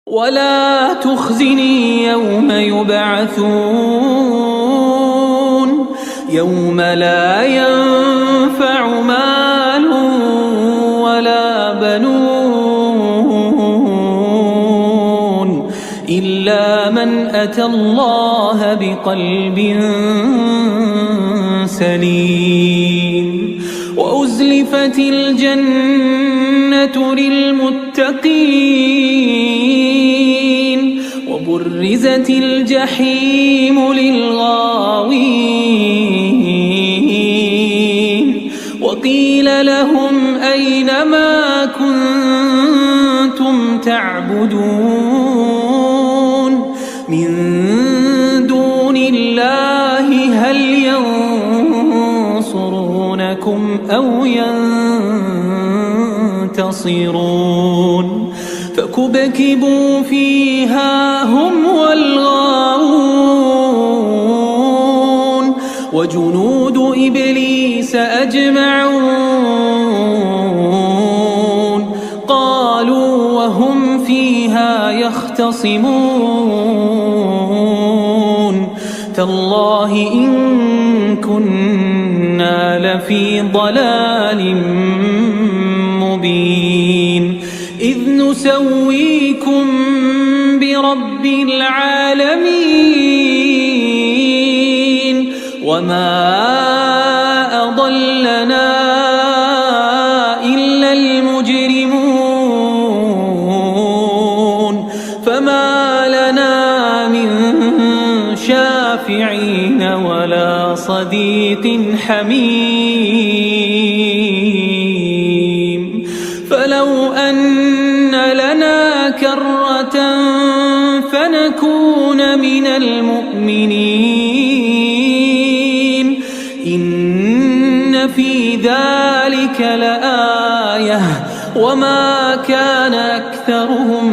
ولا تخزني يوم يبعثون يوم لا ينفع مال ولا بنون إلا من أتى الله بقلب سليم وأزلفت الجنة للمتقين وبرزت الجحيم للغاوين وقيل لهم أين ما كنتم تعبدون من دون الله هل ينصرونكم أو ينتصرون فكبكبوا فيها هم والغاوون وجنود إبليس أجمعون قالوا وهم فيها يختصمون تالله إن كنا لفي ضلال مبين إذ نسويكم برب العالمين وما أضلنا إلا المجرمون فما لنا من شافعين ولا صديق حميم فلو أن لنا كرة فنكون من المؤمنين إن في ذلك لآية وما كان أكثرهم